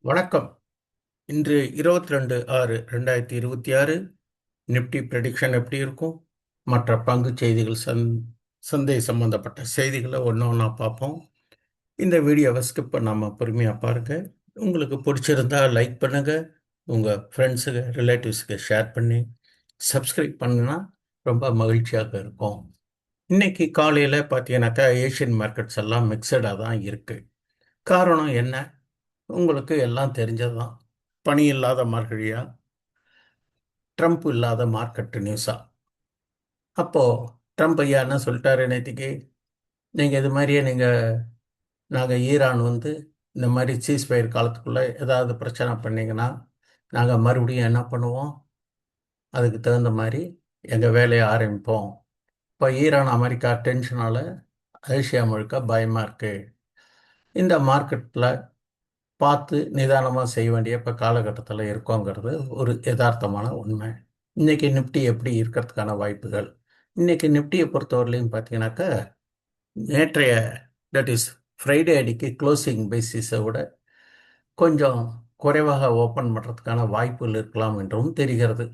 வணக்கம். இன்று 22/6/2026 நிப்டி ப்ரெடிக்ஷன் எப்படி இருக்கும்? மற்ற பங்கு செய்திகள் சந்தை சம்பந்தப்பட்ட செய்திகளை ஒன்று ஒன்றா பார்ப்போம். இந்த வீடியோவை ஸ்கிப் பண்ணாமல் பொறுமையாக பாருங்க. உங்களுக்கு பிடிச்சிருந்தா லைக் பண்ணுங்க, உங்கள் ஃப்ரெண்ட்ஸுக்கு ரிலேட்டிவ்ஸுக்கு ஷேர் பண்ணி சப்ஸ்கிரைப் பண்ணுனா ரொம்ப மகிழ்ச்சியாக இருக்கும். இன்னைக்கு காலையில் பார்த்தீங்கன்னாக்கா ஏஷியன் மார்க்கெட்ஸ் எல்லாம் மிக்சடாக தான் இருக்குது. காரணம் என்ன? உங்களுக்கு எல்லாம் தெரிஞ்சது தான். பணி இல்லாத மார்கழியா, ட்ரம்ப் இல்லாத மார்க்கெட் நியூஸா? அப்போது ட்ரம்ப் ஐயா என்ன சொல்லிட்டாரு நேற்றுக்கு? நீங்கள் இது மாதிரியே நாங்கள் ஈரான் இந்த மாதிரி சீஸ்ஃபயர் காலத்துக்குள்ளே ஏதாவது பிரச்சனை பண்ணிங்கன்னா நாங்கள் மறுபடியும் என்ன பண்ணுவோம்? அதுக்கு தகுந்த மாதிரி எங்கள் வேலையை ஆரம்பிப்போம். இப்போ ஈரான் அமெரிக்கா டென்ஷனால் ஏஷியா முழுக்க பயமாக இருக்குது. இந்த மார்க்கெட்டில் பார்த்து நிதானமாக செய்ய வேண்டிய இப்போ காலகட்டத்தில் இருக்கோங்கிறது ஒரு யதார்த்தமான உண்மை. இன்றைக்கி நிஃப்டி எப்படி இருக்கிறதுக்கான வாய்ப்புகள்? இன்றைக்கி நிஃப்டியை பொறுத்தவரையிலையும் பார்த்தீங்கன்னாக்கா, நேற்றைய தட் இஸ் ஃப்ரைடே அன்னைக்கு க்ளோசிங் பேசிஸை விட கொஞ்சம் குறைவாக ஓப்பன் பண்ணுறதுக்கான வாய்ப்புகள் இருக்கலாம் என்றும் தெரிகிறது.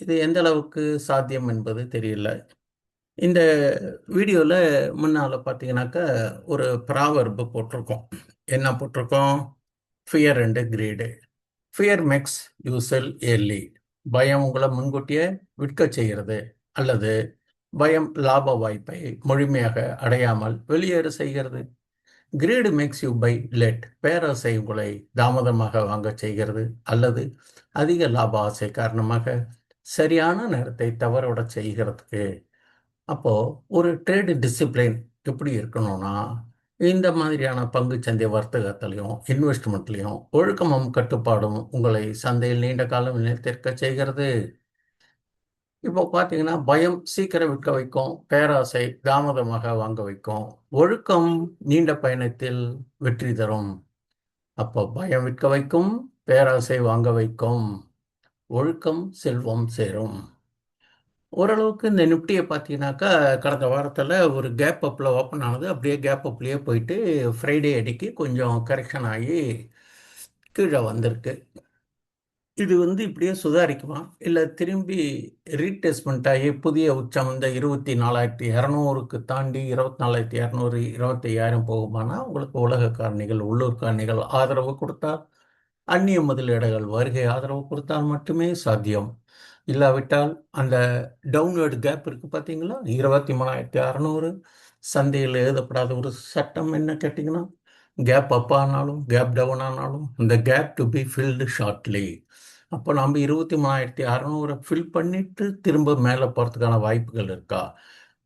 இது எந்த அளவுக்கு சாத்தியம் என்பது தெரியல. இந்த வீடியோவில் முன்னால் பார்த்தீங்கன்னாக்கா ஒரு ப்ராவர்பு போட்டிருக்கோம். என்ன போட்டிருக்கோம்? Fear and grid. Fear makes you sell early. பயம் உங்களை முன்கூட்டியே விற்க செய்கிறது, அல்லது பயம் லாப வாய்ப்பை முழுமையாக அடையாமல் வெளியேற செய்கிறது. Greed makes you by late. பேராசை உங்களை தாமதமாக வாங்க செய்கிறது, அல்லது அதிக லாப ஆசை காரணமாக சரியான நேரத்தை தவறவிட செய்கிறதுக்கு. அப்போது ஒரு ட்ரேடு டிசிப்ளின் எப்படி இருக்கணும்னா, இந்த மாதிரியான பங்குச்சந்தை வர்த்தகத்திலையும் இன்வெஸ்ட்மெண்ட்லையும் ஒழுக்கமும் கட்டுப்பாடும் உங்களை சந்தையில் நீண்ட காலம் நிலைத்திருக்க செய்கிறது. இப்போ பார்த்தீங்கன்னா, பயம் சீக்கிரம் விற்க வைக்கும், பேராசை தாமதமாக வாங்க வைக்கும், ஒழுக்கம் நீண்ட பயணத்தில் வெற்றி தரும். அப்போ பயம் விற்க வைக்கும், பேராசை வாங்க வைக்கும், ஒழுக்கம் செல்வம் சேரும். ஓரளவுக்கு இந்த நிஃப்டியை பார்த்தீங்கன்னாக்கா, கடந்த வாரத்தில் ஒரு கேப் அப்பில் ஓப்பன் ஆனது. அப்படியே கேப் அப்லேயே போயிட்டு ஃப்ரைடே அன்னைக்கு கொஞ்சம் கரெக்ஷன் ஆகி கீழே வந்திருக்கு. இது இப்படியே சுதாரிக்குமா, இல்லை திரும்பி ரீடெஸ்ட்மெண்ட் ஆகி புதிய உச்சம் இந்த 24,200க்கு தாண்டி 24,200 25,000 போகுமானா, உங்களுக்கு உலக காரணிகள் உள்ளூர் காரணிகள் ஆதரவு கொடுத்தா, அந்நிய முதலீடுகள் வருகை ஆதரவு கொடுத்தால் மட்டுமே சாத்தியம். இல்லாவிட்டால் அந்த டவுன்வர்டு கேப் இருக்குது பார்த்தீங்களா, 23,600. சந்தையில் எழுதப்படாத ஒரு சட்டம் என்ன கேட்டிங்கன்னா, கேப் அப் ஆனாலும் கேப் டவுன் ஆனாலும் இந்த gap to be filled shortly. அப்போ நம்ம 23,600 ஃபில் பண்ணிவிட்டு திரும்ப மேலே போகிறதுக்கான வாய்ப்புகள் இருக்கா,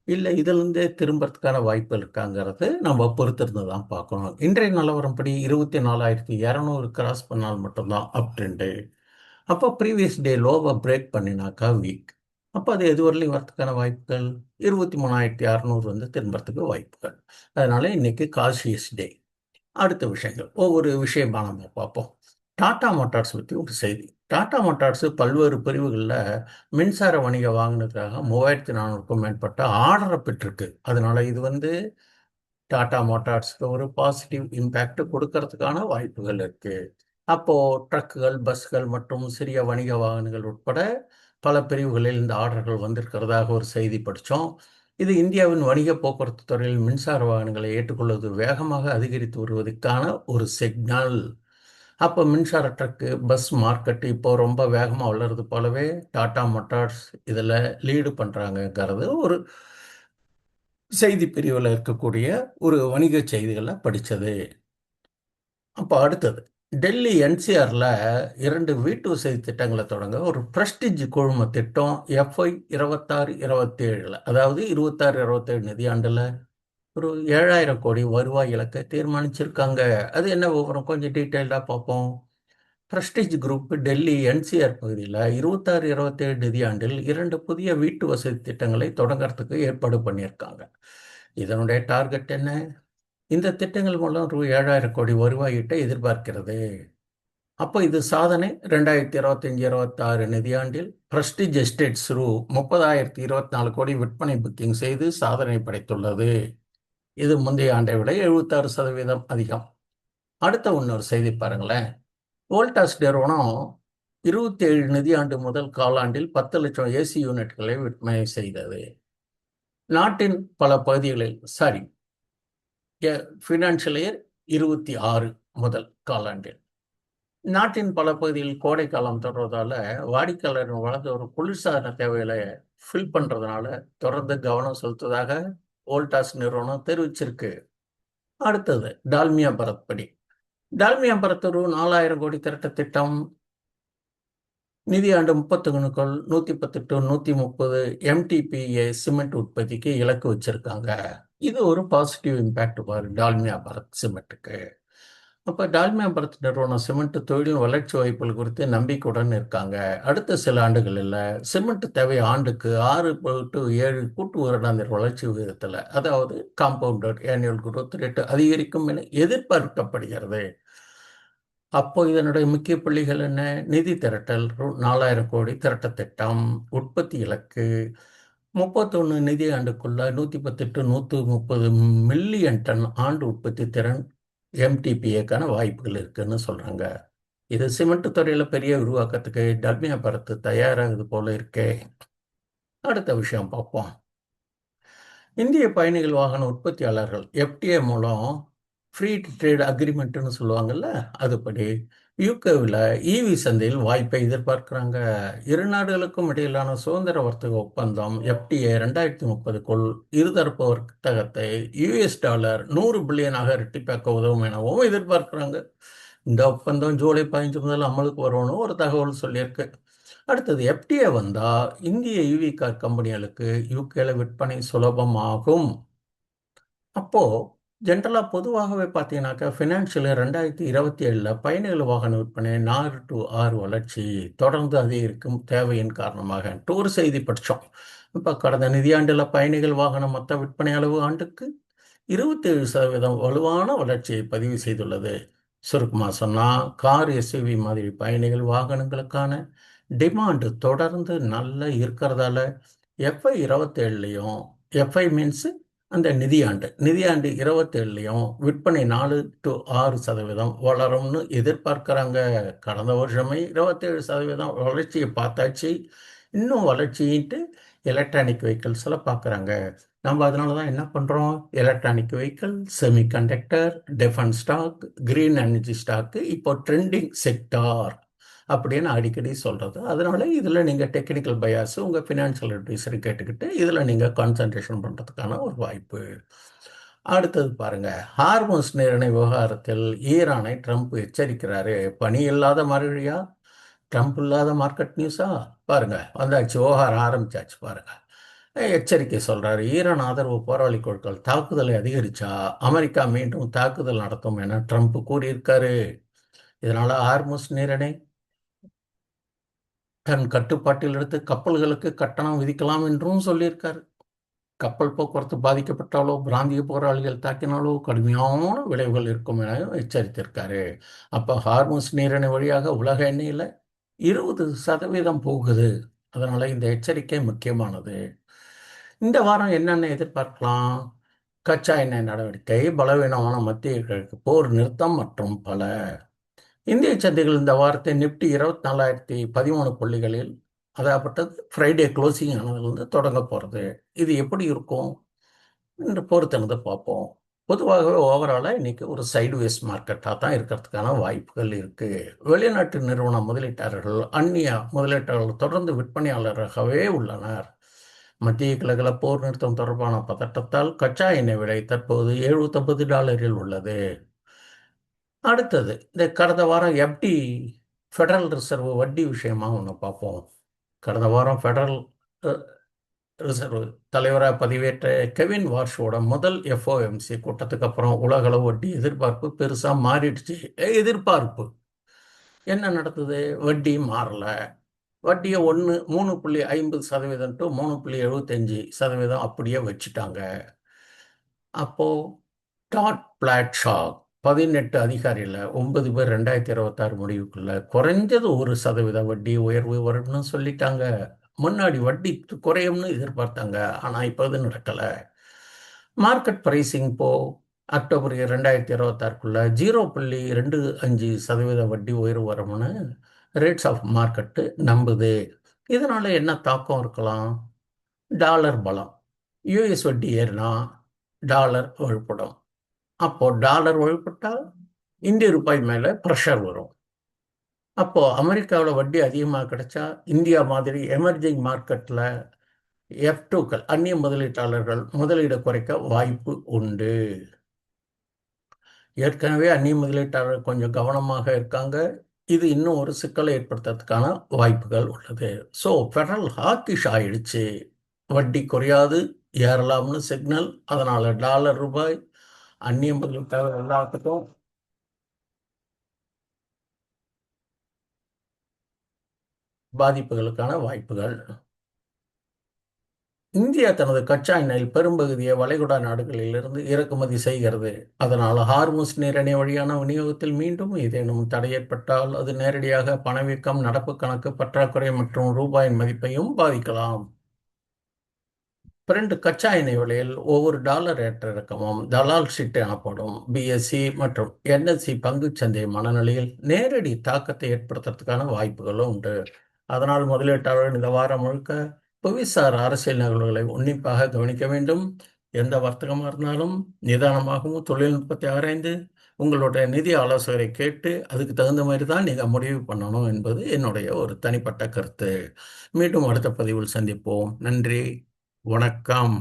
இல்லை இதிலேருந்தே திரும்புறதுக்கான வாய்ப்புகள் இருக்காங்கிறது நம்ம பொறுத்திருந்து தான் பார்க்கணும். இன்றைய நிலவரப்படி 24,200 கிராஸ் பண்ணால் மட்டும்தான் அப் ட்ரெண்டு. அப்போ ப்ரீவியஸ் டே லோவை பிரேக் பண்ணினாக்கா வீக். அப்போ அது எது வரலையும் வரத்துக்கான வாய்ப்புகள் 23,600 திரும்புறதுக்கு வாய்ப்புகள். அதனால இன்னைக்கு காஷியஸ் டே. அடுத்த விஷயங்கள் ஒவ்வொரு விஷயமா நம்ம பார்ப்போம். டாடா மோட்டார்ஸ் பற்றி ஒரு செய்தி. டாடா மோட்டார்ஸ் பல்வேறு பிரிவுகளில் மின்சார வணிக வாங்கினதுக்காக 3,400க்கும் மேற்பட்ட ஆர்டரை பெற்றிருக்கு. அதனால இது டாடா மோட்டார்ஸ்க்கு ஒரு பாசிட்டிவ் இம்பேக்ட் கொடுக்கறதுக்கான வாய்ப்புகள் இருக்கு. அப்போ ட்ரக்குகள், பஸ்கள் மற்றும் சிறிய வணிக வாகனங்கள் உட்பட பல பிரிவுகளில் இந்த ஆர்டர்கள் வந்திருக்கிறதாக ஒரு செய்தி படித்தோம். இது இந்தியாவின் வணிக போக்குவரத்து துறையில் மின்சார வாகனங்களை ஏற்றுக்கொள்வது வேகமாக அதிகரித்து வருவதற்கான ஒரு சிக்னல். அப்போ மின்சார ட்ரக்கு, பஸ் மார்க்கெட்டு இப்போ ரொம்ப வேகமாக வளர்றது போலவே டாடா மோட்டார்ஸ் இதில் லீடு பண்ணுறாங்கங்கிறது ஒரு செய்தி பிரிவில் இருக்கக்கூடிய ஒரு வணிக செய்திகளை படித்தது. அப்போ அடுத்தது, டெல்லி என்சிஆரில் 2 வீட்டு வசதி திட்டங்களை தொடங்க ஒரு பிரஸ்டிஜ் குழும திட்டம் FY 26-27, அதாவது 26-27 நிதியாண்டில் ஒரு 7,000 கோடி வருவாய் இலக்கை தீர்மானிச்சிருக்காங்க. அது என்ன விவரம், கொஞ்சம் டீட்டெயில்டாக பார்ப்போம். பிரஸ்டிஜ் குரூப் டெல்லி என்சிஆர் பகுதியில் 26-27 நிதியாண்டில் 2 புதிய வீட்டு வசதி திட்டங்களை தொடங்கிறதுக்கு ஏற்பாடு பண்ணியிருக்காங்க. இதனுடைய டார்கெட் என்ன? இந்த திட்டங்கள் மூலம் ரூ. 7,000 கோடி வருவாய் ஈட்ட எதிர்பார்க்கிறது. அப்போ இது சாதனை. 2025-26 நிதியாண்டில் பிரஸ்டிஜ் எஸ்டேட்ஸ் ரூ. 30,024 கோடி விற்பனை புக்கிங் செய்து சாதனை படைத்துள்ளது. இது முந்தைய ஆண்டை விட 76% அதிகம். அடுத்த இன்னொரு செய்தி பாருங்களேன். வோல்டாஸ் நிறுவனம் 27 நிதியாண்டு முதல் காலாண்டில் 10 லட்சம் ஏசி யூனிட்களை விற்பனை செய்தது. நாட்டின் பல பகுதிகளில் ஃபினான்ஷியல் இயர் 26 முதல் காலாண்டில் நாட்டின் பல பகுதிகளில் கோடை காலம் தொடர்வதால வாடிக்கையாளர்கள் வளர்ந்த ஒரு குளிர்சாதன தேவைகளை ஃபில் பண்றதுனால தொடர்ந்து கவனம் செலுத்துவதாக வோல்டாஸ் நிறுவனம் தெரிவிச்சிருக்கு. அடுத்தது டால்மியா பரத் படி. டால்மியா பரத் ஒரு 4000 கோடி திரட்ட திட்டம் நிதியாண்டு 31க்குள் 110 to 130 MTPA சிமெண்ட் உற்பத்திக்கு இலக்கு வச்சிருக்காங்க. இது ஒரு பாசிட்டிவ் இம்பேக்ட் பாரு டால்மியா பரத் சிமெண்ட்டுக்கு. அப்போ டால்மியா பரத் நிறுவனம் சிமெண்ட் தொழில் வளர்ச்சி வாய்ப்புகள் குறித்து நம்பிக்கையுடன் இருக்காங்க. அடுத்த சில ஆண்டுகளில் சிமெண்ட் தேவை ஆண்டுக்கு 6 to 7 கூட்டு வருடாந்திர வளர்ச்சி விகிதத்தில், அதாவது காம்பவுண்டட் ஆனுவல் குரோத் ரேட் அதிகரிக்கும் என எதிர்பார்க்கப்படுகிறது. அப்போ இதனுடைய முக்கிய புள்ளிகள் என்ன? நிதி திரட்டல் 4000 கோடி திரட்ட திட்டம், உற்பத்தி இலக்கு 31 நிதி ஆண்டுக்குள்ள 110 to 130 மில்லியன் டன் ஆண்டு உற்பத்தி திறன் MTPAக்கான வாய்ப்புகள் இருக்குன்னு சொல்றாங்க. இது சிமெண்ட் துறையில பெரிய உருவாக்கத்துக்கு டால்மியா பரத்து தயாராகுது போல இருக்கே. அடுத்த விஷயம் பார்ப்போம். இந்திய பயணிகள் வாகன உற்பத்தியாளர்கள் FTA மூலம் ஃப்ரீ ட்ரேட் அக்ரிமெண்ட்னு சொல்லுவாங்கல்ல, அதுபடி யூகேவில் EV சந்தையில் வாய்ப்பை எதிர்பார்க்குறாங்க. இரு நாடுகளுக்கும் இடையிலான சுதந்திர வர்த்தக ஒப்பந்தம் FTA 2030க்குள் இருதரப்பு வர்த்தகத்தை $100 பில்லியனாக இரட்டிப்பாக்க உதவும் எனவும் எதிர்பார்க்குறாங்க. இந்த ஒப்பந்தம் ஜூலை 15 முதல் அமலுக்கு வரும்னு ஒரு தகவல் சொல்லியிருக்கு. அடுத்தது FTA வந்தால் இந்திய EV கார் கம்பெனிகளுக்கு யூகேல விற்பனை சுலபமாகும். அப்போது ஜென்ரலாக பொதுவாகவே பார்த்தீங்கன்னாக்கா ஃபினான்ஷியல் 2027 பயணிகள் வாகன விற்பனை 4 to 6 வளர்ச்சி தொடர்ந்து அதிகரிக்கும் தேவையின் காரணமாக ஒரு செய்தி படித்தோம். இப்போ கடந்த நிதியாண்டில் பயணிகள் வாகன மொத்த விற்பனை அளவு ஆண்டுக்கு 27% வலுவான வளர்ச்சியை பதிவு செய்துள்ளது. சுருக்கமாக சொன்னால் கார் SUV மாதிரி பயணிகள் வாகனங்களுக்கான டிமாண்டு தொடர்ந்து நல்லா இருக்கிறதால FY 27லையும் FI மீன்ஸு அந்த நிதியாண்டு 27லையும் விற்பனை 4 to 6% வளரும்னு எதிர்பார்க்குறாங்க. கடந்த வருஷமே 27% வளர்ச்சியை பார்த்தாச்சு. இன்னும் வளர்ச்சின்ட்டு எலக்ட்ரானிக் வெஹிக்கிள்ஸில் பார்க்குறாங்க. நம்ம அதனால தான் என்ன பண்ணுறோம், electronic vehicle, semiconductor, defence stock, green energy stock இப்போ ட்ரெண்டிங் செக்டார் அப்படின்னு அடிக்கடி சொல்கிறது. அதனால இதில் நீங்கள் டெக்னிக்கல் பயாஸு உங்கள் ஃபினான்ஷியல் அட்வைசரை கேட்டுக்கிட்டு இதில் நீங்கள் கான்சன்ட்ரேஷன் பண்ணுறதுக்கான ஒரு வாய்ப்பு. அடுத்தது பாருங்கள், ஹார்மோஸ் நீரிணை விவகாரத்தில் ஈரானை ட்ரம்ப் எச்சரிக்கிறாரு. பணி இல்லாத மறுபடியா ட்ரம்ப் இல்லாத மார்க்கெட் நியூஸா பாருங்கள், வந்தாச்சு, விவகாரம் ஆரம்பிச்சாச்சு பாருங்கள். எச்சரிக்கை சொல்கிறாரு. ஈரான் ஆதரவு போராளி குழுக்கள் தாக்குதலை அதிகரித்தா அமெரிக்கா மீண்டும் தாக்குதல் நடத்தும் என ட்ரம்ப் கூறியிருக்காரு. இதனால் ஹார்மோஸ் நீரிணை தன் கட்டுப்பாட்டில் எடுத்து கப்பல்களுக்கு கட்டணம் விதிக்கலாம் என்றும் சொல்லியிருக்காரு. கப்பல் போக்குவரத்து பாதிக்கப்பட்டாலோ பிராந்திய போராளிகள் தாக்கினாலோ கடுமையான விளைவுகள் இருக்கும் என எச்சரித்திருக்காரு. அப்போ ஹார்மோஸ் நீரிணை வழியாக உலக எண்ணெயில் 20% போகுது. அதனால் இந்த எச்சரிக்கை முக்கியமானது. இந்த வாரம் என்னென்ன எதிர்பார்க்கலாம்? கச்சா எண்ணெய் நடவடிக்கை, பலவீனமான மத்திய கிழக்கு போர் நிறுத்தம் மற்றும் பல. இந்திய சந்தைகள் இந்த வாரத்தை நிப்டி 24,013 புள்ளிகளில், அதாகப்பட்டது ஃப்ரைடே க்ளோசிங் ஆனதுலேருந்து தொடங்க போகிறது. இது எப்படி இருக்கும் என்று பொறுத்திருந்து பார்ப்போம். பொதுவாகவே ஓவராலாக இன்றைக்கி ஒரு சைட்வேஸ் மார்க்கெட்டாக தான் இருக்கிறதுக்கான வாய்ப்புகள் இருக்குது. வெளிநாட்டு நிறுவன முதலீட்டாளர்கள், அந்நிய முதலீட்டாளர்கள் தொடர்ந்து விற்பனையாளராகவே உள்ளனர். மத்திய கிழக்கில் போர் நிறுத்தம் தொடர்பான பதட்டத்தால் கச்சா எண்ணெய் விலை தற்போது $79 உள்ளது. அடுத்தது இந்த கடந்த வாரம் FD ஃபெடரல் ரிசர்வ் வட்டி விஷயமாக ஒன்று பார்ப்போம். கடந்த வாரம் ஃபெடரல் ரிசர்வ் தலைவராக பதிவேற்ற கெவின் வார்ஷோட முதல் FOMC கூட்டத்துக்கு அப்புறம் உலகளவு வட்டி எதிர்பார்ப்பு பெருசாக மாறிடுச்சு. எதிர்பார்ப்பு என்ன நடந்தது? வட்டி மாறலை. வட்டியை 3.50% to 3.75% அப்படியே வச்சுட்டாங்க. அப்போது டாட் பிளாட்ஷாக் 18 அதிகாரியில் 9 பேர் 2026 முடிவுக்குள்ள குறைஞ்சது 1% வட்டி உயர்வு வரும்னு சொல்லிட்டாங்க. முன்னாடி வட்டி குறையும்னு எதிர்பார்த்தாங்க, ஆனால் இப்போ அது நடக்கலை. மார்க்கெட் ப்ரைஸிங் அக்டோபர் 2026க்குள்ள 0.25% வட்டி உயர்வு வரும்னு ரேட்ஸ் ஆஃப் மார்க்கெட்டு நம்புது. இதனால என்ன தாக்கம் இருக்கலாம்? டாலர் பலம். யூஎஸ் வட்டி ஏறினா டாலர் வலுப்படும். அப்போ டாலர் வலுப்பட்டால் இந்திய ரூபாய் மேலே ப்ரெஷர் வரும். அப்போ அமெரிக்காவில் வட்டி அதிகமாக கிடைச்சா இந்தியா மாதிரி எமர்ஜிங் மார்க்கெட்டில் F2க்கள் அந்நிய முதலீட்டாளர்கள் முதலீடு குறைக்க வாய்ப்பு உண்டு. ஏற்கனவே அந்நிய முதலீட்டாளர்கள் கொஞ்சம் கவனமாக இருக்காங்க. இது இன்னும் ஒரு சிக்கலை ஏற்படுத்துறதுக்கான வாய்ப்புகள் உள்ளது. ஸோ ஃபெடரல் ஹாக்கிஷ் ஆயிடுச்சு. வட்டி குறையாது, ஏறலாம்னு சிக்னல். அதனால டாலர் ரூபாய் அந்நிய முதலீட்டாளர் எல்லாத்துக்கும் பாதிப்புகளுக்கான வாய்ப்புகள். இந்தியா தனது கச்சா எண்ணெயில் பெரும்பகுதியை வளைகுடா நாடுகளிலிருந்து இறக்குமதி செய்கிறது. அதனால் ஹார்முஸ் நீரிணை வழியான விநியோகத்தில் மீண்டும் ஏதேனும் தடை ஏற்பட்டால் அது நேரடியாக பணவீக்கம், நடப்பு கணக்கு பற்றாக்குறை மற்றும் ரூபாயின் மதிப்பையும் பாதிக்கலாம். இரண்டு கச்சா எண்ணெய் விலையில் ஒவ்வொரு டாலர் ஏற்ற இறக்கமும் தலால் ஷீட் எனப்படும் பிஎஸ்சி மற்றும் என்எஸ்சி பங்குச்சந்தை மனநிலையில் நேரடி தாக்கத்தை ஏற்படுத்துறதுக்கான வாய்ப்புகளும் உண்டு. அதனால் முதலீட்டாளர்கள் இந்த வாரம் முழுக்க புவிசார் அரசியல் நிகழ்வுகளை உன்னிப்பாக கவனிக்க வேண்டும். எந்த வர்த்தகமாக இருந்தாலும் நிதானமாகவும் தொழில்நுட்பத்தை ஆராய்ந்து உங்களுடைய நிதி ஆலோசகரை கேட்டு அதுக்கு தகுந்த மாதிரி தான் நீங்கள் முடிவு பண்ணணும் என்பது என்னுடைய ஒரு தனிப்பட்ட கருத்து. மீண்டும் அடுத்த பதிவில் சந்திப்போம். நன்றி, வணக்கம்.